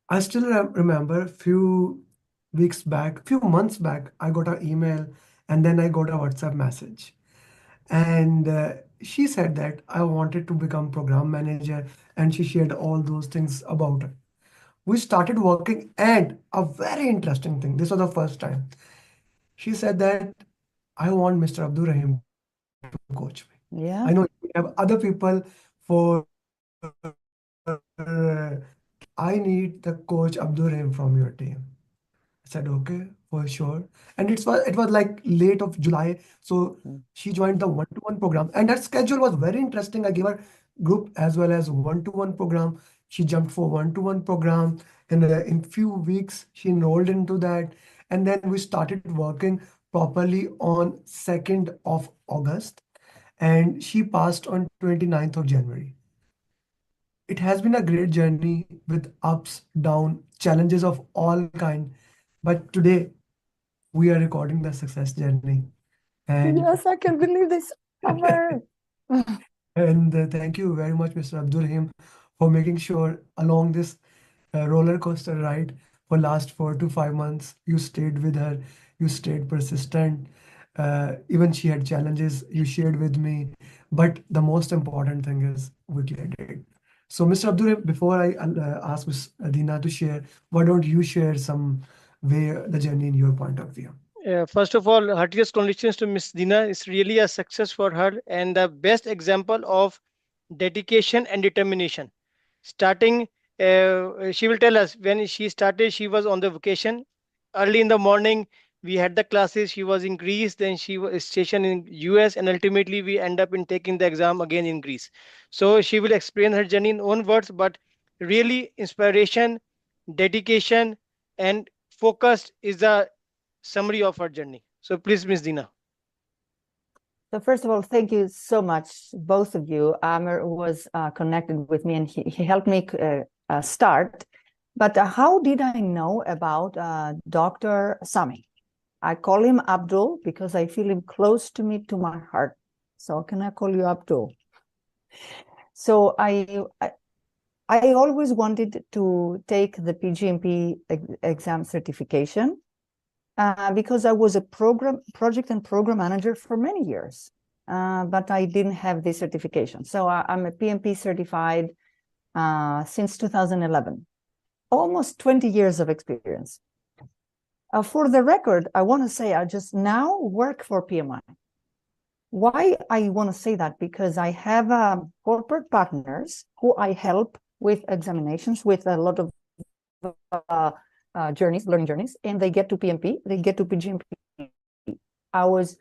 I still remember few months back, I got an email and then I got a WhatsApp message. And she said that I wanted to become program manager, and she shared all those things about it. We started working, and a very interesting thing. This was the first time. She said that I want Mr. Abdul Rahim to coach me. I know you have Yeah. other people for I need the coach Abdul Rahim from your team. I said, okay, for sure. And it was like late of July. So she joined Mm. the one-to-one program. And that schedule was very interesting. I gave her group as well as one-to-one program. She jumped for one-to-one program. And in few weeks, she enrolled into that. And then we started working properly on 2nd of August. And she passed on 29th of January. It has been a great journey with ups, down, challenges of all kind. But today we are recording the success journey. And Yes, I can believe this. Summer. and thank you very much, Mr. Abdul Rahim, for making sure along this roller coaster ride for last 4 to 5 months, you stayed with her, you stayed persistent. Even she had challenges you shared with me, but the most important thing is we cleared it. So, Mr. Abdul Rahim, before I ask Ms. Dina to share, why don't you share some way the journey in your point of view? First of all, heartiest congratulations to Miss Dina. It's really a success for her and the best example of dedication and determination. Starting, she will tell us when she started, she was on the vacation. Early in the morning, we had the classes. She was in Greece, then she was stationed in US, and ultimately we end up in taking the exam again in Greece. So she will explain her journey in own words, but really inspiration, dedication, and focus is the summary of our journey. So please, Miss Dina. So first of all, thank you so much, both of you. Amr was connected with me and he helped me start. But how did I know about Dr. Sami? I call him Abdul because I feel him close to me, to my heart. So can I call you Abdul? So I always wanted to take the PgMP exam certification because I was a project and program manager for many years, but I didn't have this certification. So I'm a PMP certified since 2011, almost 20 years of experience. For the record, I want to say I just now work for PMI. Why I want to say that? Because I have corporate partners who I help with examinations, with a lot of journeys, learning journeys, and they get to PMP, they get to PGMP. I was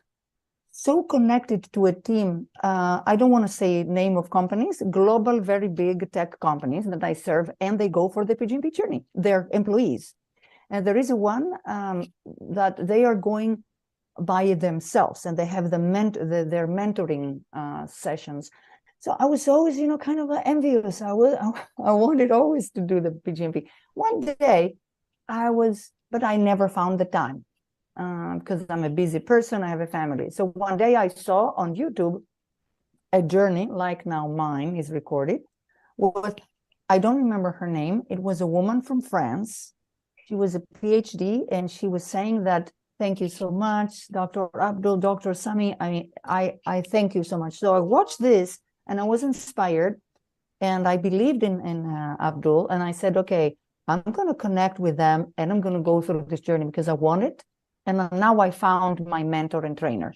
so connected to a team. I don't want to say name of companies, global, very big tech companies that I serve, and they go for the PGMP journey, their employees. And there is one that they are going by themselves, and they have their mentoring sessions. So I was always, kind of envious. I wanted always to do the PGMP. One day, but I never found the time because I'm a busy person. I have a family. So one day I saw on YouTube a journey like now mine is recorded. I don't remember her name. It was a woman from France. She was a PhD, and she was saying that, thank you so much, Dr. Abdul, Dr. Sami. I thank you so much. So I watched this and I was inspired, and I believed in Abdul, and I said, okay, I'm going to connect with them and I'm going to go through this journey because I want it. And now I found my mentor and trainer.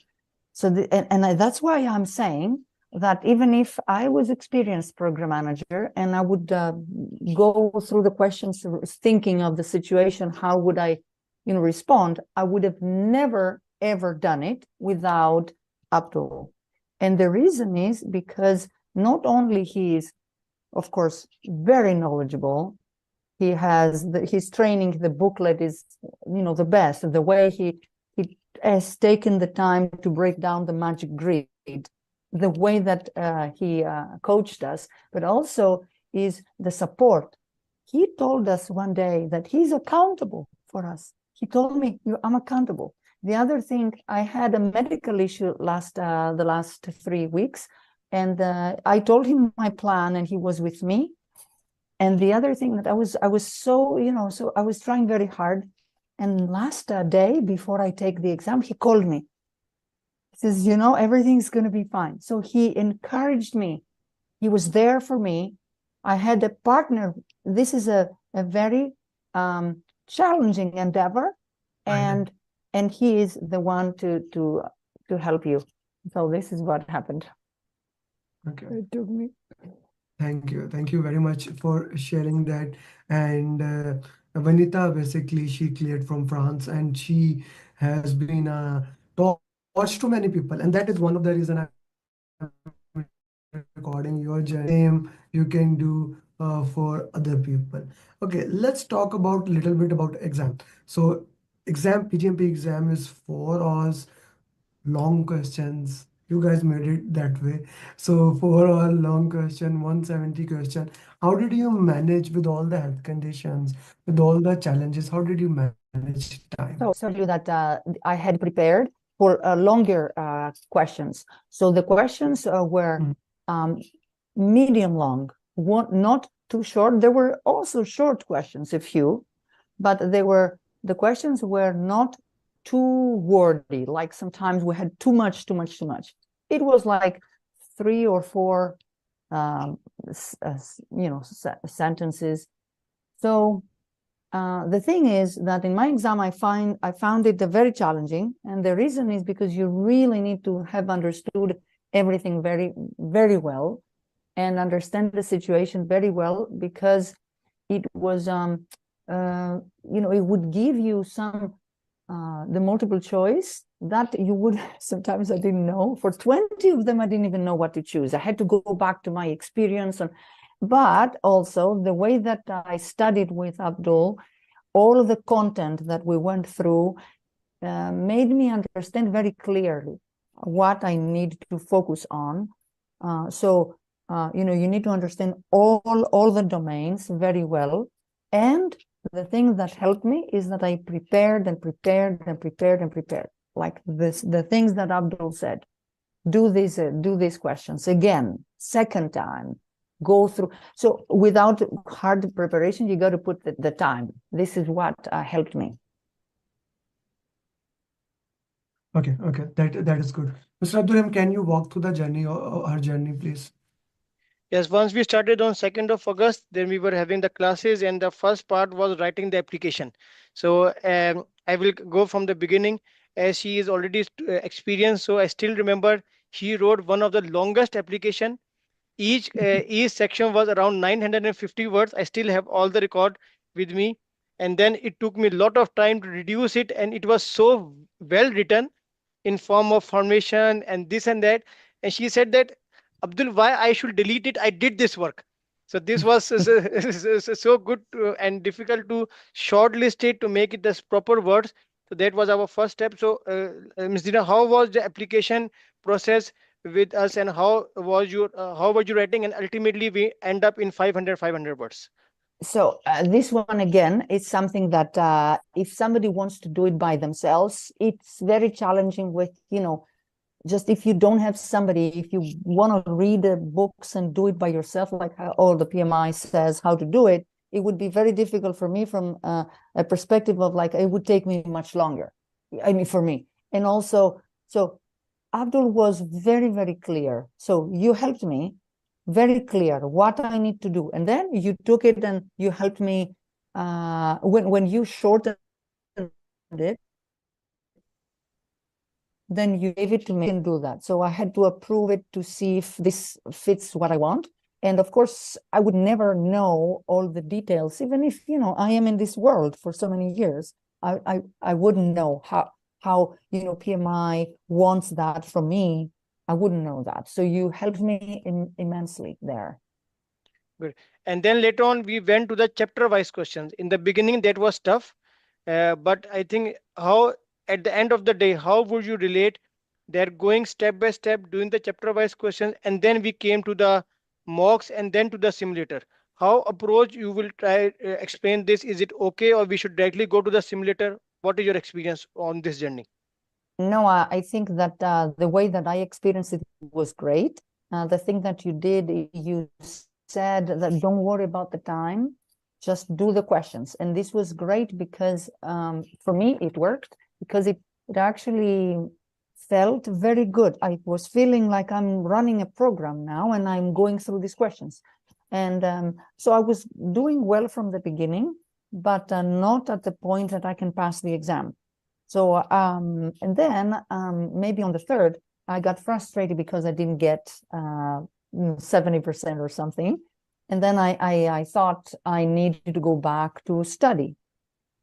So that's why I'm saying that even if I was experienced program manager and I would go through the questions thinking of the situation, how would I respond, I would have never ever done it without Abdul. And the reason is because not only he is, of course, very knowledgeable, his training, the booklet is the best, the way he has taken the time to break down the magic grid, the way that he coached us, but also is the support. He told us one day that he's accountable for us. He told me, I'm accountable. The other thing, I had a medical issue the last 3 weeks, and I told him my plan, and he was with me. And the other thing that I was so, so I was trying very hard. And last day before I take the exam, he called me. He says, everything's going to be fine. So he encouraged me. He was there for me. I had a partner. This is a very challenging endeavor, and he is the one to help you. So this is what happened. Okay. It took me. Thank you very much for sharing that. And Vanita, basically, she cleared from France, and she has been a torch to many people, and that is one of the reason I'm recording your journey. Same you can do for other people. Okay, let's talk about little bit about exam. So exam, PGMP exam is 4 hours, long questions. You guys made it that way. So 4 hour long question, 170 question. How did you manage with all the health conditions, with all the challenges? How did you manage time? So you that I had prepared for longer questions. So the questions were medium long, not too short. There were also short questions, a few, but the questions were not too wordy. Like sometimes we had too much. It was like 3 or 4 sentences. So the thing is that in my exam, I found it very challenging. And the reason is because you really need to have understood everything very, very well and understand the situation very well, because it was, it would give you some, the multiple choice that you would, sometimes I didn't know. For 20 of them, I didn't even know what to choose. I had to go back to my experience. But also the way that I studied with Abdul, all of the content that we went through made me understand very clearly what I need to focus on. You need to understand all the domains very well. And the thing that helped me is that I prepared. Like this, the things that Abdul said. Do these questions again, second time, go through. So without hard preparation, you got to put the time. This is what helped me. Okay, that is good. Mr. Abdulham, can you walk through the journey or her journey, please? Yes, once we started on 2nd of August, then we were having the classes, and the first part was writing the application. So I will go from the beginning, as she is already experienced. So I still remember she wrote one of the longest application. Each section was around 950 words. I still have all the record with me, and then it took me a lot of time to reduce it, and it was so well written in form of formation and this and that. And she said that, Abdul, why I should delete it? I did this work. So this was so good and difficult to shortlist it to make it as proper words. So that was our first step. So Ms. Dina, how was the application process with us, and how was you writing? And ultimately we end up in 500 words. So this one again, it's something that if somebody wants to do it by themselves, it's very challenging with, just if you don't have somebody, if you want to read the books and do it by yourself, like how all the PMI says how to do it, it would be very difficult for me from a perspective of like, it would take me much longer. I mean, for me. And also, so Abdul was very, very clear. So you helped me very clear what I need to do. And then you took it and you helped me when you shortened it, then you gave it to me and do that. So I had to approve it to see if this fits what I want. And of course, I would never know all the details, even if, I am in this world for so many years. I wouldn't know how PMI wants that from me. I wouldn't know that. So you helped me immensely there. Good. And then later on, we went to the chapter-wise questions. In the beginning, that was tough. But I think at the end of the day, how would you relate? They're going step by step, doing the chapter-wise questions, and then we came to the mocks and then to the simulator. How approach you will try explain this? Is it okay, or we should directly go to the simulator? What is your experience on this journey? No, I think that the way that I experienced it was great. The thing that you did, you said that don't worry about the time, just do the questions. And this was great because for me, it worked because it actually felt very good. I was feeling like I'm running a program now and I'm going through these questions. And so I was doing well from the beginning, but not at the point that I can pass the exam. So, and then maybe on the third, I got frustrated because I didn't get 70% or something. And then I thought I needed to go back to study.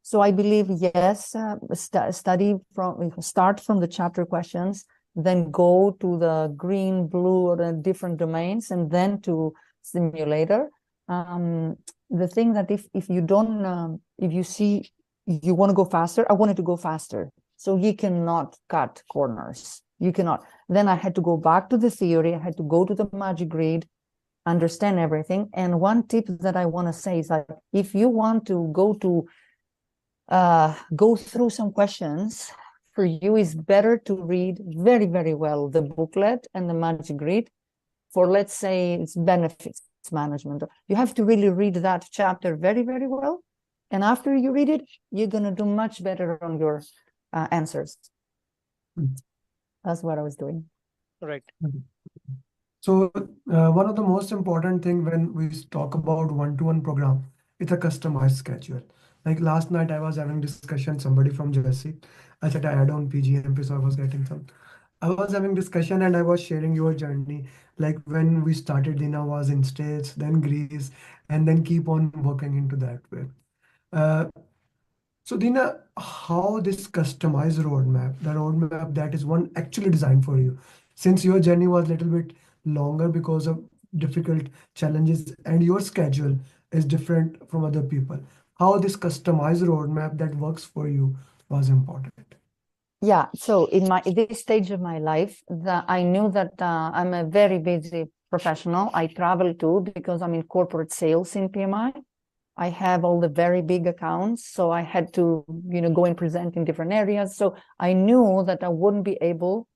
So I believe, yes, start from the chapter questions, then go to the green, blue, or the different domains, and then to simulator. The thing that if you don't, if you see you want to go faster, I wanted to go faster. So you cannot cut corners. You cannot. Then I had to go back to the theory. I had to go to the magic grid, understand everything. And one tip that I want to say is that if you want to go through some questions, for you is better to read very, very well the booklet and the magic grid for, let's say, it's benefits management. You have to really read that chapter very, very well. And after you read it, you're going to do much better on your answers. That's what I was doing. Right. So one of the most important thing when we talk about one-to-one program, it's a customized schedule. Like last night, I was having discussion, somebody from Jesse. I said I add on PgMP, so I was getting some. I was having discussion and I was sharing your journey. Like when we started, Dina was in States, then Greece, and then keep on working into that way. Uh, so Dina, how this customized roadmap, the roadmap that is one actually designed for you, since your journey was a little bit longer because of difficult challenges and your schedule is different from other people, how this customized roadmap that works for you was important. Yeah, so in this stage of my life, I knew that I'm a very busy professional. I travel too because I'm in corporate sales in PMI. I have all the very big accounts, so I had to, go and present in different areas. So I knew that I wouldn't be able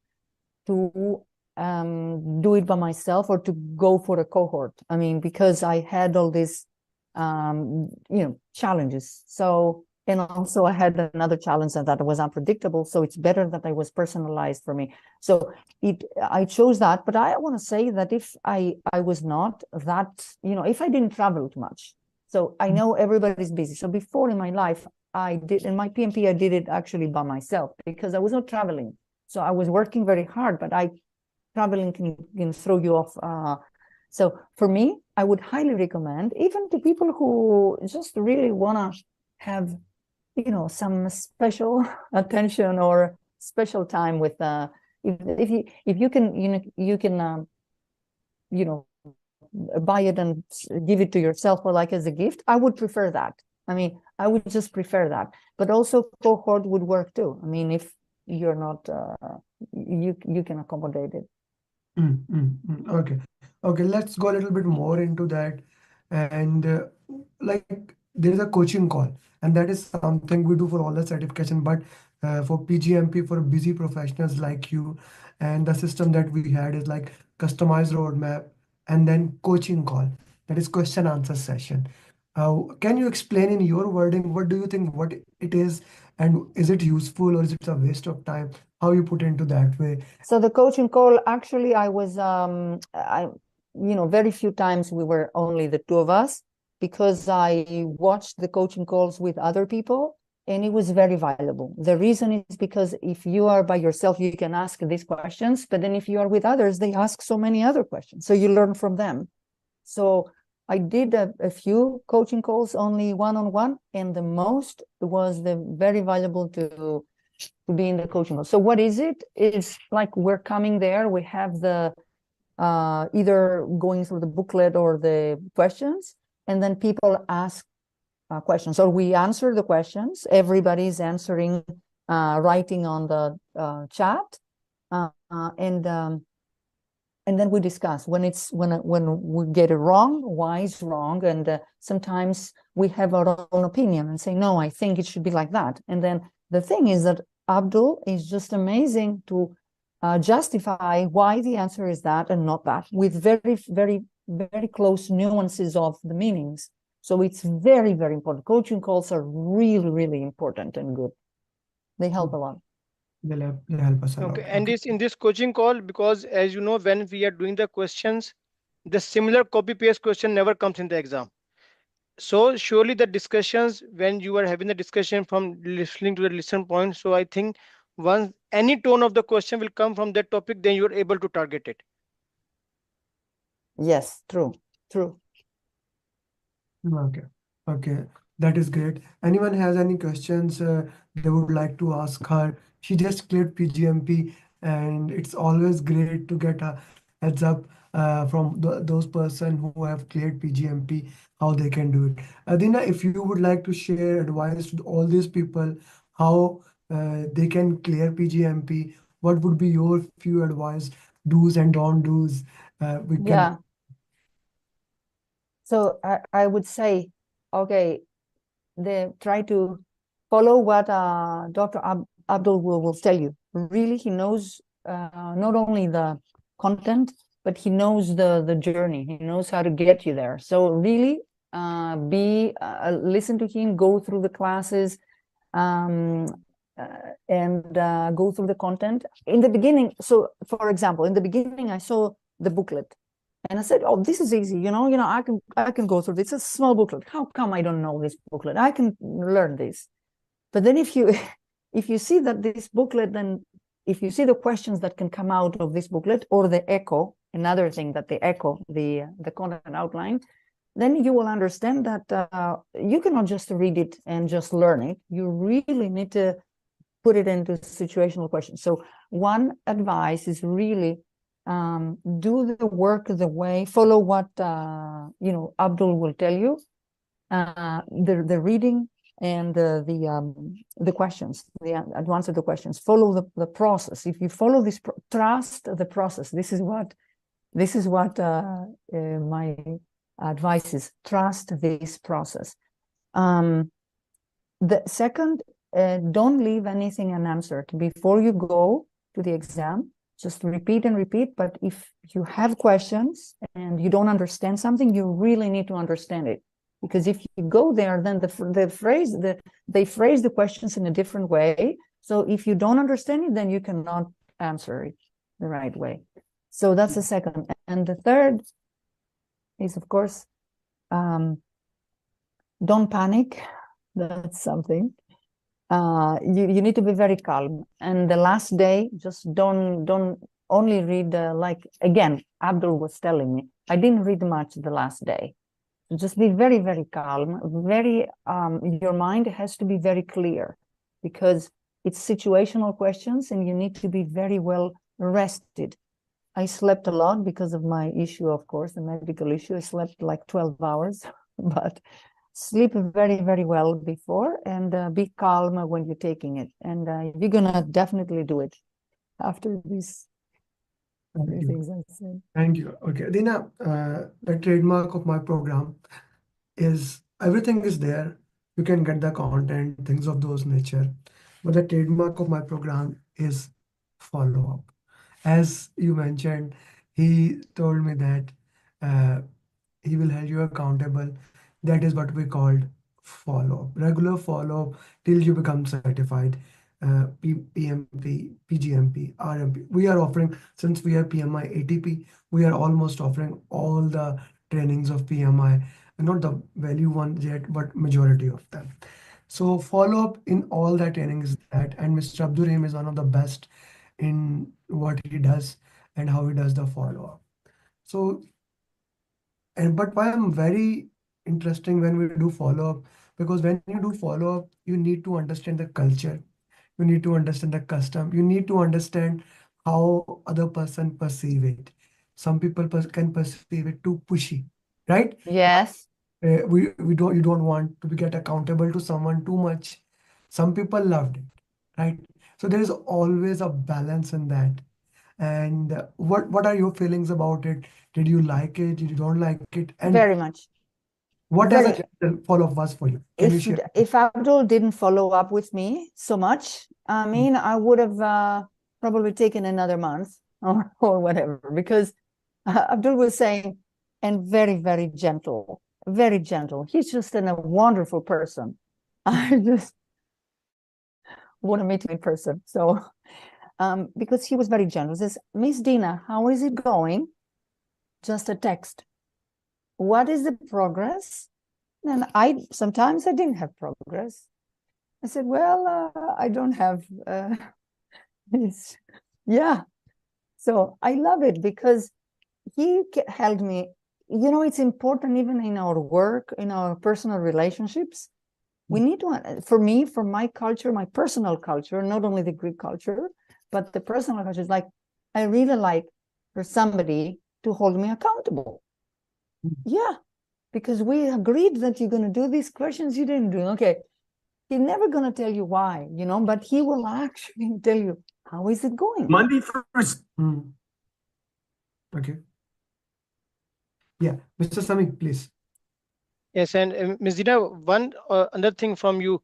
to do it by myself or to go for a cohort. I mean, because I had all these, challenges. So, and also I had another challenge that was unpredictable. So it's better that I was personalized for me. So I chose that. But I want to say that if I was not that, if I didn't travel too much. So I know everybody's busy. So before in my life, in my PMP, I did it actually by myself because I was not traveling. So I was working very hard, but traveling can throw you off. So for me, I would highly recommend, even to people who just really want to have, some special attention or special time with, if you can, you can, buy it and give it to yourself or like as a gift, I would prefer that. I mean, I would just prefer that. But also cohort would work too. I mean, if you're not, you can accommodate it. Okay. Okay, let's go a little bit more into that. And like there is a coaching call, and that is something we do for all the certification, but for PGMP, for busy professionals like you, and the system that we had is like customized roadmap and then coaching call. That is question answer session. Can you explain in your wording, what do you think what it is, and is it useful or is it a waste of time? How you put into that way? So the coaching call, actually, I was, very few times we were only the two of us because I watched the coaching calls with other people and it was very valuable. The reason is because if you are by yourself, you can ask these questions, but then if you are with others, they ask so many other questions. So you learn from them. So I did a few coaching calls, only one-on-one, and the most was the very valuable to be in the coaching call. So what is it? It's like we're coming there. We have the either going through the booklet or the questions, and then people ask questions. So we answer the questions. Everybody's answering, writing on the chat, and then we discuss when we get it wrong, why it's wrong, and sometimes we have our own opinion and say, no, I think it should be like that. And then the thing is that Abdul is just amazing to justify why the answer is that and not that with very, very very close nuances of the meanings. So it's very, very important. Coaching calls are really, really important and good. They help a lot. They help us a Okay, lot. and Okay. this in this coaching call, because as you know, when we are doing the questions, the similar copy paste question never comes in the exam. So surely the discussions, when you are having the discussion from listening to the listen point, so I think once any tone of the question will come from that topic, then you are able to target it. Yes, true, true. Okay. Okay. That is great. Anyone has any questions they would like to ask her? She just cleared PGMP, and it's always great to get a heads up from those person who have cleared PGMP, how they can do it. Adina, if you would like to share advice to all these people, how they can clear PGMP, what would be your few advice, do's and don't do's? We can. Yeah. So I would say, okay, they try to follow what Dr. Abdul will tell you. Really, he knows not only the content, but he knows the journey. He knows how to get you there. So really, listen to him, go through the classes, and go through the content. In the beginning, so for example, in the beginning, I saw the booklet. And I said, "Oh, this is easy. I can go through this. It's a small booklet. How come I don't know this booklet? I can learn this." But then if you if you see that this booklet, then if you see the questions that can come out of this booklet or the echo, another thing that they echo the content outline, then you will understand that you cannot just read it and just learn it. You really need to put it into situational questions. So one advice is really do the work the way, follow what Abdul will tell you, the reading and the questions, the advance of the questions. Follow the process. If you follow this, trust the process. This is what my advice is. Trust this process. The second, don't leave anything unanswered before you go to the exam. Just repeat and repeat. But if you have questions and you don't understand something, you really need to understand it. Because if you go there, then they phrase the questions in a different way. So if you don't understand it, then you cannot answer it the right way. So that's the second. And the third is, of course, don't panic. That's something. You need to be very calm. And the last day, just don't only read like, again, Abdul was telling me, I didn't read much the last day. So just be very, very calm. Your mind has to be very clear because it's situational questions and you need to be very well rested. I slept a lot because of my issue, of course, the medical issue. I slept like 12 hours, but sleep very, very well before and be calm when you're taking it. And you're going to definitely do it after these things I said. Thank you. Okay, Dina, the trademark of my program is everything is there. You can get the content, things of those nature. But the trademark of my program is follow-up. As you mentioned, he told me that uh, he will hold you accountable. That is what we called follow-up, regular follow-up till you become certified. PMP, PGMP, RMP. We are offering, since we are PMI ATP, we are almost offering all the trainings of PMI, not the value ones yet, but majority of them. So follow-up in all that training is that, and Mr. Abdurrahim is one of the best in what he does and how he does the follow-up. So, but why I'm very interesting when we do follow-up, because when you do follow-up, you need to understand the culture, you need to understand the custom, you need to understand how other person perceive it. Some people can perceive it too pushy, right? Yes. We don't, you don't want to be get accountable to someone too much. Some people loved it, right? So there is always a balance in that. And what are your feelings about it? Did you like it? Did you don't like it? And Very much. what does a Very. gentle follow-up was for you? Can you share? If Abdul didn't follow up with me so much, I mean, I would have probably taken another month or whatever, because Abdul was saying, and very, very gentle, very gentle. He's just a wonderful person. I just want to meet him in person. So, because he was very gentle, he says, Miss Dina, how is it going? Just a text. What is the progress? And sometimes I didn't have progress. I said, well, I don't have, yeah. So I love it because he held me. You know, it's important even in our work, in our personal relationships. We need to, for me, for my culture, my personal culture, not only the Greek culture, but the personal culture is like, I really like for somebody to hold me accountable. Yeah, because we agreed that you're going to do these questions you didn't do. Okay. He's never going to tell you why, you know, but he will actually tell you, how is it going? Monday first. Okay. Yeah. Mr. Sami, please. Yes, and Ms. Dina, one another thing from you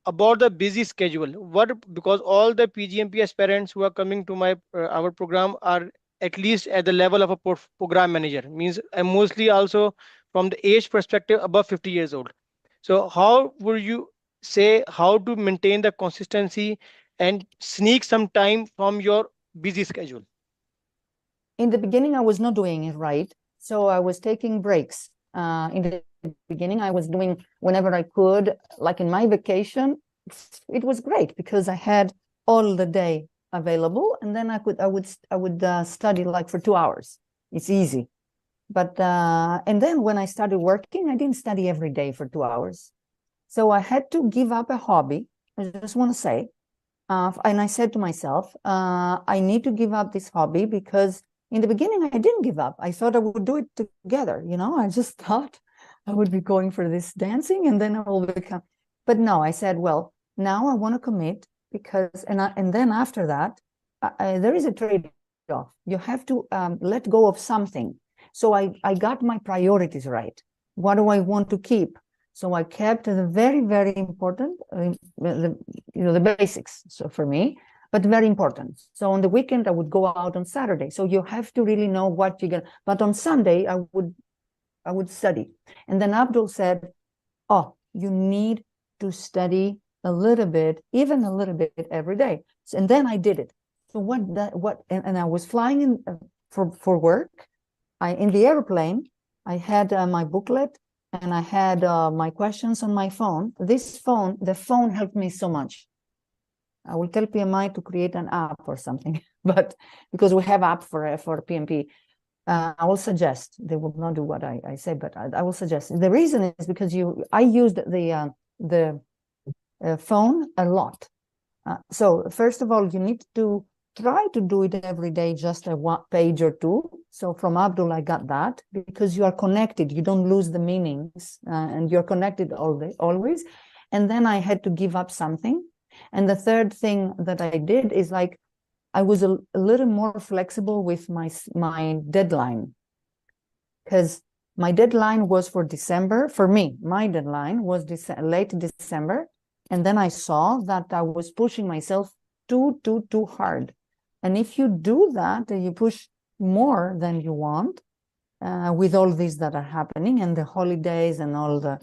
about the busy schedule. What, because all the PGMP aspirants who are coming to my our program are at least at the level of a program manager. Means I'm mostly also from the age perspective above 50 years old. So how would you say how to maintain the consistency and sneak some time from your busy schedule? In the beginning, I was not doing it right. So I was taking breaks. In the beginning, I was doing whenever I could, like in my vacation, it was great because I had all the day available, and then I would study like for 2 hours. It's easy. But and then when I started working, I didn't study every day for 2 hours. So I had to give up a hobby. I just want to say, and I said to myself, I need to give up this hobby because in the beginning I didn't give up. I thought I would do it together. You know, I just thought I would be going for this dancing and then I will become. But no, I said, well, now I want to commit because, and then after that, there is a trade-off. You have to let go of something. So I got my priorities right. What do I want to keep? So I kept the very, very important, the basics. So for me, but very important. So on the weekend, I would go out on Saturday. So you have to really know what you're gonna. But on Sunday, I would study. And then Abdul said, "Oh, you need to study a little bit, even a little bit every day." So, and then I did it. So and I was flying in for work. In the airplane, I had my booklet and I had my questions on my phone. The phone helped me so much. I will tell PMI to create an app or something, but because we have app for PMP, I will suggest. They will not do what I say, but I will suggest. The reason is because I used the phone a lot. So first of all, you need to try to do it every day, just a one page or two. So from Abdul, I got that because you are connected. You don't lose the meanings and you're connected always. And then I had to give up something. And the third thing that I did is like, I was a little more flexible with my deadline because my deadline was for December. For me, my deadline was late December. And then I saw that I was pushing myself too hard. And if you do that, you push more than you want with all these that are happening and the holidays and all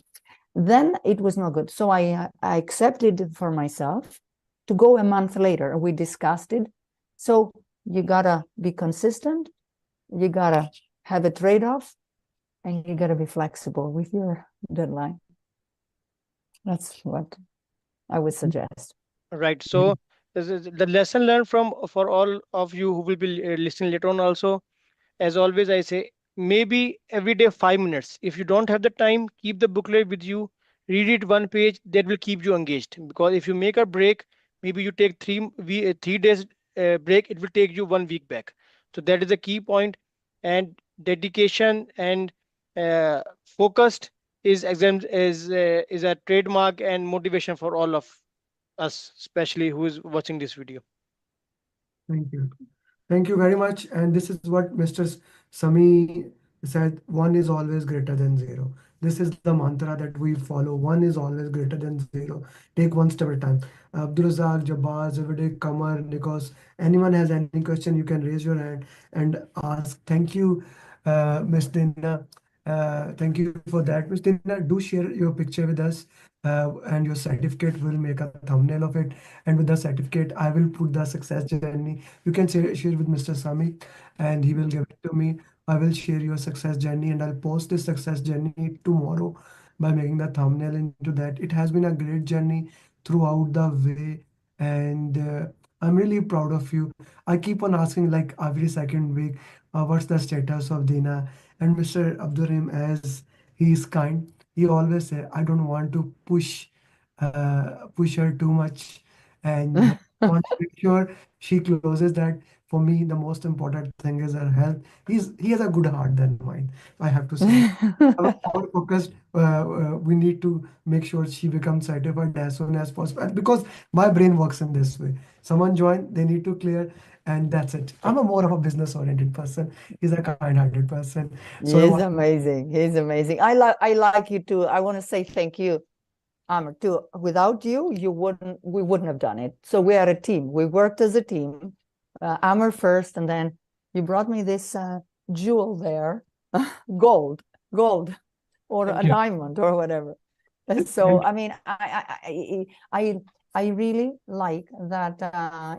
then it was not good. So I accepted for myself to go a month later. We discussed it. So you gotta be consistent. You gotta have a trade-off and you gotta be flexible with your deadline. That's what I would suggest. Right. So the lesson learned for all of you who will be listening later on also, as always, I say maybe every day 5 minutes. If you don't have the time, keep the booklet with you, read it one page. That will keep you engaged. Because if you make a break, maybe you take 3 days break, it will take you 1 week back. So that is a key point. And dedication and focused is a trademark and motivation for all of us, especially who is watching this video. Thank you. Thank you very much. And this is what Mr. Sami said, one is always greater than zero. This is the mantra that we follow. One is always greater than zero. Take one step at a time. Abdulrazak, Jabbar, Zavidik, Kamar, Nikos, anyone has any question, you can raise your hand and ask. Thank you, Miss Dina. Thank you for that. Miss Dina, do share your picture with us, and your certificate. Will make a thumbnail of it. And with the certificate, I will put the success journey. You can share with Mr. Sami, and he will give it to me. I will share your success journey, and I'll post this success journey tomorrow by making the thumbnail into that. It has been a great journey throughout the way, and I'm really proud of you. I keep on asking like every second week, what's the status of Dina? And Mr. Abdurrahim, as he is kind, he always say, I don't want to push her too much, and want to make sure she closes that. For me, the most important thing is her health. He has a good heart than mine. I have to say. Our focus, we need to make sure she becomes certified as soon as possible. And because my brain works in this way. Someone join, they need to clear, and that's it. I'm a more of a business oriented person. He's a kind-hearted person. So I He's want amazing. He's amazing. I like you too. I want to say thank you, Amr, too. Without you, we wouldn't have done it. So we are a team. We worked as a team. Amr first, and then you brought me this jewel there, gold, or thank a you. diamond or whatever. And so, I mean, I really like that.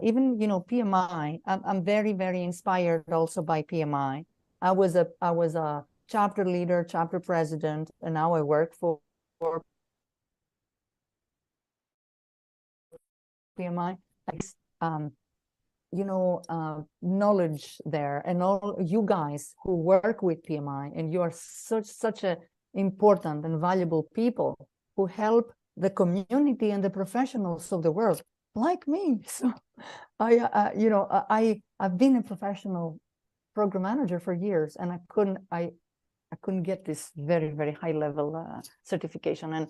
Even PMI. I'm very, very inspired also by PMI. I was a chapter leader, chapter president, and now I work for PMI. Knowledge there, and all you guys who work with PMI, and you are such a important and valuable people who help the community and the professionals of the world, like me. So I've been a professional program manager for years, and I couldn't get this very, very high level certification, and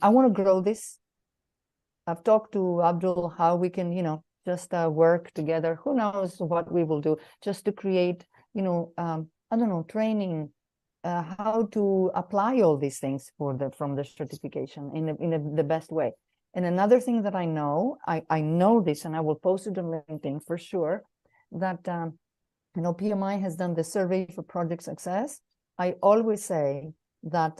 I want to grow this. I've talked to Abdul how we can, just work together. Who knows what we will do just to create, I don't know, training, how to apply all these things from the certification in the best way. And another thing that I know this, and I will post it on LinkedIn for sure, that PMI has done the survey for project success. I always say that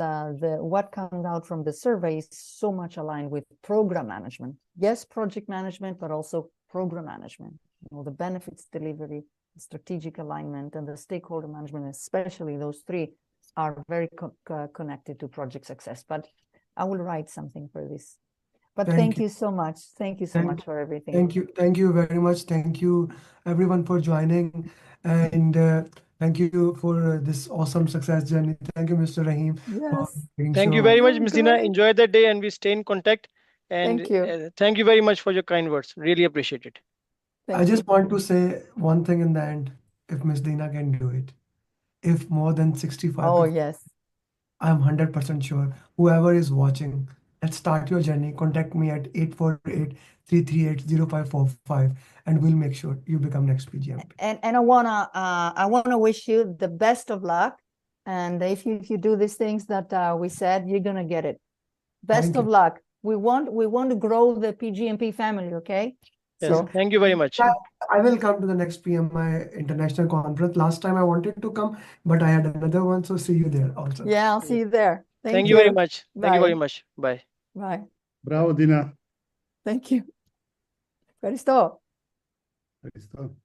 what comes out from the survey is so much aligned with program management. Yes, project management, but also program management. The benefits delivery, the strategic alignment, and the stakeholder management, especially those three, are very connected to project success. But I will write something for this. But thank you so much. Thank you so much for everything. Thank you very much. Thank you everyone for joining, and thank you for this awesome success journey. Thank you, Mr. Rahim. Yes. Thank you very much, Ms. Dina. Enjoy the day, and we stay in contact. And thank you. Thank you very much for your kind words. Really appreciate it. I just want to say one thing in the end. If Ms. Dina can do it, if more than 65, oh yes, I'm 100% sure whoever is watching, let's start your journey. Contact me at 848-338-0545, and we'll make sure you become next PgMP. And I wanna wish you the best of luck. And if you do these things that we said, you're gonna get it. Best of luck. We want to grow the PgMP family. Okay. Yes, so thank you very much. I will come to the next PMI International Conference. Last time I wanted to come, but I had another one. So see you there also. Yeah, I'll see you there. Thank you very much. Thank you very much. Bye. Bye. Bravo, Dina. Thank you. Ευχαριστώ. Ευχαριστώ.